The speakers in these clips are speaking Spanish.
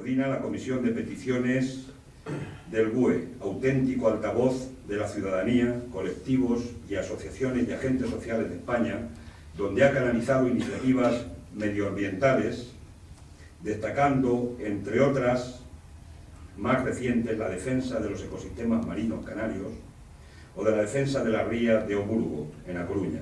coordina la Comisión de Peticiones del BUE, auténtico altavoz de la ciudadanía, colectivos y asociaciones y agentes sociales de España, donde ha canalizado iniciativas medioambientales, destacando, entre otras, más recientes, la defensa de los ecosistemas marinos canarios o de la defensa de la ría de Oburgo, en A Coruña.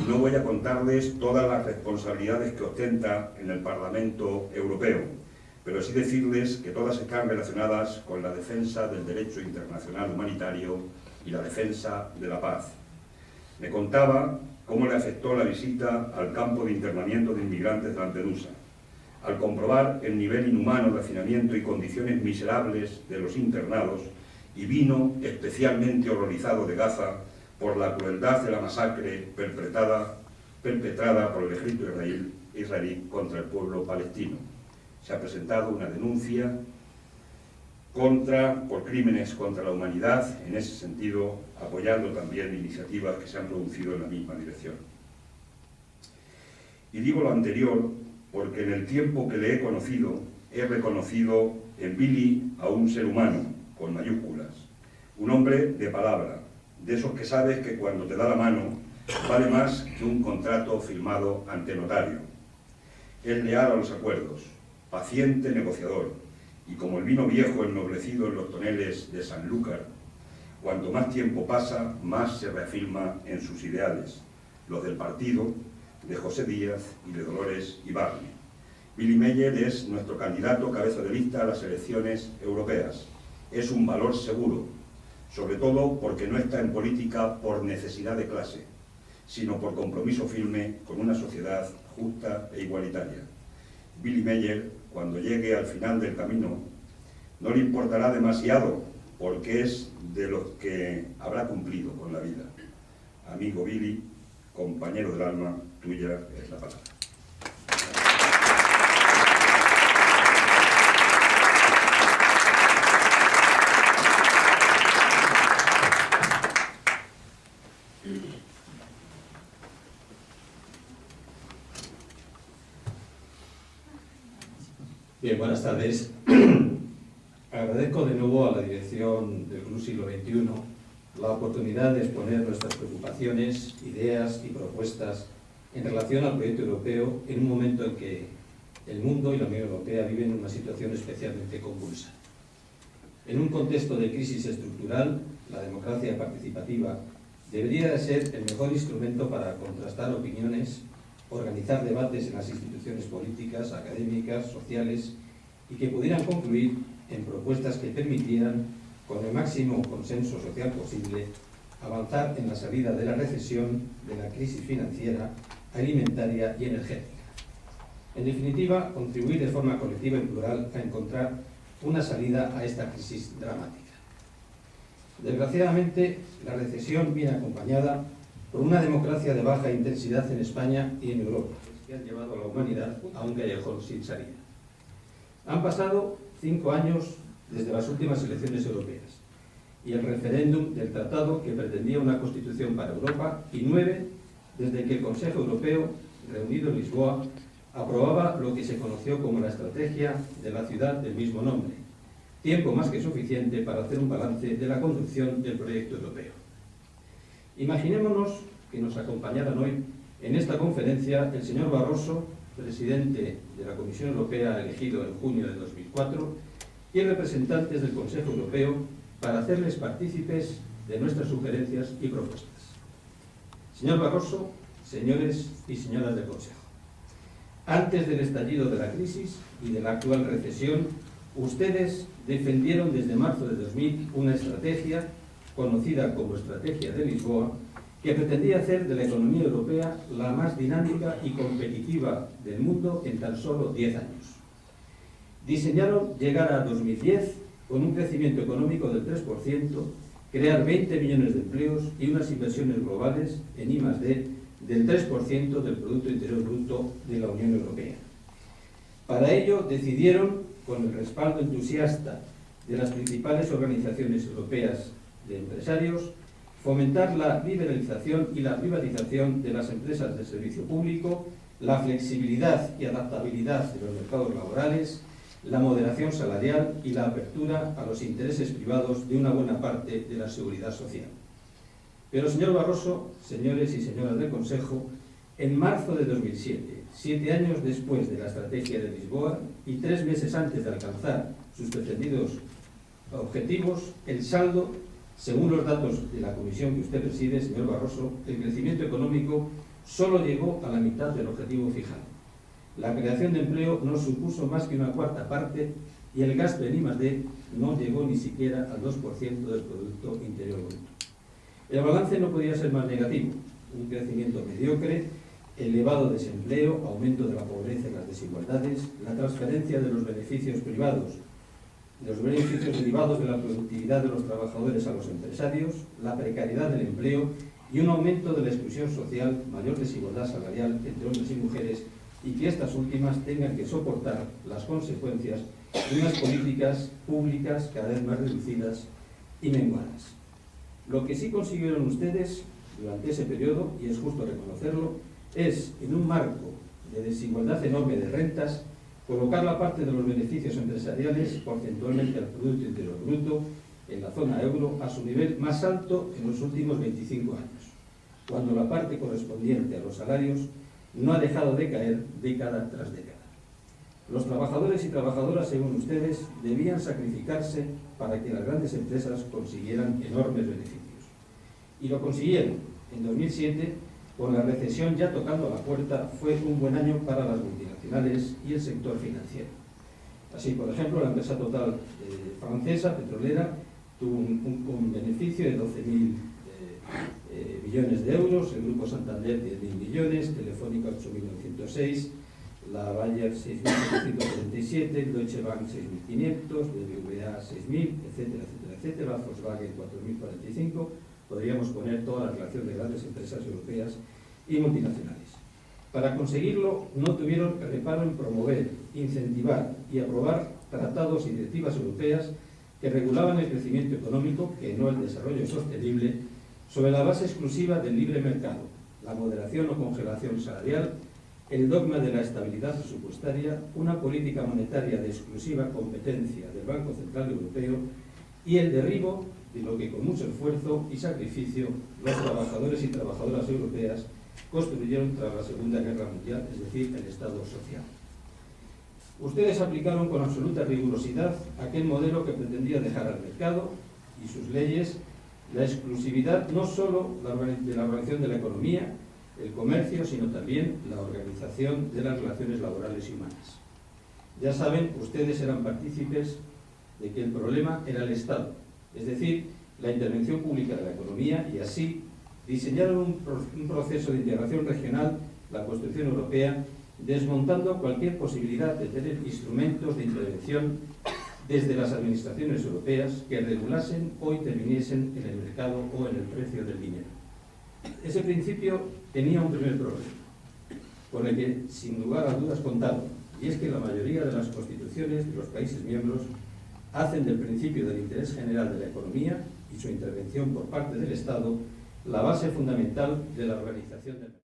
No voy a contarles todas las responsabilidades que ostenta en el Parlamento Europeo, pero sí decirles que todas están relacionadas con la defensa del derecho internacional humanitario y la defensa de la paz. Me contaba cómo le afectó la visita al campo de internamiento de inmigrantes de Lampedusa, al comprobar el nivel inhumano de hacinamiento y condiciones miserables de los internados, y vino especialmente horrorizado de Gaza por la crueldad de la masacre perpetrada por el ejército israelí contra el pueblo palestino. Se ha presentado una denuncia por crímenes contra la humanidad, en ese sentido, apoyando también iniciativas que se han producido en la misma dirección. Y digo lo anterior porque en el tiempo que le he reconocido en Billy a un ser humano, con mayúsculas, un hombre de palabra, de esos que sabes que cuando te da la mano vale más que un contrato firmado ante notario. Es leal a los acuerdos, paciente negociador, y como el vino viejo ennoblecido en los toneles de Sanlúcar, cuanto más tiempo pasa, más se reafirma en sus ideales, los del partido, de José Díaz y de Dolores Ibarne. Billy Meyer es nuestro candidato cabeza de lista a las elecciones europeas. Es un valor seguro, sobre todo porque no está en política por necesidad de clase, sino por compromiso firme con una sociedad justa e igualitaria. Billy Meyer, cuando llegue al final del camino, no le importará demasiado, porque es de los que habrá cumplido con la vida. Amigo Billy, compañero del alma, tuya es la palabra. Bien, buenas tardes. Agradezco de nuevo a la dirección del Club Siglo XXI la oportunidad de exponer nuestras preocupaciones, ideas y propuestas en relación al proyecto europeo en un momento en que el mundo y la Unión Europea viven una situación especialmente convulsa. En un contexto de crisis estructural, la democracia participativa debería de ser el mejor instrumento para contrastar opiniones, organizar debates en las instituciones políticas, académicas, sociales y que pudieran concluir en propuestas que permitieran, con el máximo consenso social posible, avanzar en la salida de la recesión, de la crisis financiera, alimentaria y energética. En definitiva, contribuir de forma colectiva y plural a encontrar una salida a esta crisis dramática. Desgraciadamente, la recesión viene acompañada por una democracia de baja intensidad en España y en Europa, que han llevado a la humanidad a un callejón sin salida. Han pasado 5 años desde las últimas elecciones europeas y el referéndum del tratado que pretendía una constitución para Europa, y 9 desde que el Consejo Europeo, reunido en Lisboa, aprobaba lo que se conoció como la estrategia de la ciudad del mismo nombre, tiempo más que suficiente para hacer un balance de la conducción del proyecto europeo. Imaginémonos que nos acompañaran hoy en esta conferencia el señor Barroso, presidente de la Comisión Europea elegido en junio de 2004, y representantes del Consejo Europeo para hacerles partícipes de nuestras sugerencias y propuestas. Señor Barroso, señores y señoras del Consejo, antes del estallido de la crisis y de la actual recesión, ustedes defendieron desde marzo de 2000 una estrategia conocida como Estrategia de Lisboa, que pretendía hacer de la economía europea la más dinámica y competitiva del mundo en tan solo 10 años. Diseñaron llegar a 2010 con un crecimiento económico del 3%, crear 20 millones de empleos y unas inversiones globales en I+D del 3% del Producto Interior Bruto de la Unión Europea. Para ello decidieron, con el respaldo entusiasta de las principales organizaciones europeas de empresarios, fomentar la liberalización y la privatización de las empresas de servicio público, la flexibilidad y adaptabilidad de los mercados laborales, la moderación salarial y la apertura a los intereses privados de una buena parte de la seguridad social. Pero, señor Barroso, señores y señoras del Consejo, en marzo de 2007, 7 años después de la Estrategia de Lisboa y 3 meses antes de alcanzar sus pretendidos objetivos, el saldo, según los datos de la comisión que usted preside, señor Barroso, el crecimiento económico solo llegó a la mitad del objetivo fijado. La creación de empleo no supuso más que una cuarta parte y el gasto en I+D no llegó ni siquiera al 2% del Producto Interior Bruto. El balance no podía ser más negativo: un crecimiento mediocre, elevado desempleo, aumento de la pobreza y las desigualdades, la transferencia de los beneficios privados, los beneficios derivados de la productividad de los trabajadores a los empresarios, la precariedad del empleo y un aumento de la exclusión social, mayor desigualdad salarial entre hombres y mujeres, y que estas últimas tengan que soportar las consecuencias de unas políticas públicas cada vez más reducidas y menguadas. Lo que sí consiguieron ustedes durante ese periodo, y es justo reconocerlo, es, en un marco de desigualdad enorme de rentas, colocar la parte de los beneficios empresariales porcentualmente al Producto Interior Bruto en la zona euro a su nivel más alto en los últimos 25 años, cuando la parte correspondiente a los salarios no ha dejado de caer década tras década. Los trabajadores y trabajadoras, según ustedes, debían sacrificarse para que las grandes empresas consiguieran enormes beneficios. Y lo consiguieron. En 2007, con la recesión ya tocando a la puerta, fue un buen año para las multinacionales y el sector financiero. Así, por ejemplo, la empresa Total francesa, petrolera, tuvo un beneficio de 12.000 millones de euros, el Grupo Santander 10.000 millones, Telefónica 8.906, la Bayer 6.747, el Deutsche Bank 6.500, BBVA 6.000, etcétera, etcétera, etcétera, Volkswagen 4.045. Podríamos poner toda la relación de grandes empresas europeas y multinacionales. Para conseguirlo, no tuvieron reparo en promover, incentivar y aprobar tratados y directivas europeas que regulaban el crecimiento económico, que no el desarrollo sostenible, sobre la base exclusiva del libre mercado, la moderación o congelación salarial, el dogma de la estabilidad presupuestaria, una política monetaria de exclusiva competencia del Banco Central Europeo y el derribo de lo que con mucho esfuerzo y sacrificio los trabajadores y trabajadoras europeas construyeron tras la Segunda Guerra Mundial, es decir, el Estado social. Ustedes aplicaron con absoluta rigurosidad aquel modelo que pretendía dejar al mercado y sus leyes la exclusividad no solo de la organización de la economía, el comercio, sino también la organización de las relaciones laborales y humanas. Ya saben, ustedes eran partícipes de que el problema era el Estado, es decir, la intervención pública de la economía, y así diseñaron un proceso de integración regional, la construcción europea, desmontando cualquier posibilidad de tener instrumentos de intervención desde las administraciones europeas que regulasen o interviniesen en el mercado o en el precio del dinero. Ese principio tenía un primer problema, por el que sin lugar a dudas contaron, y es que la mayoría de las constituciones de los países miembros hacen del principio del interés general de la economía y su intervención por parte del Estado la base fundamental de la organización del mercado.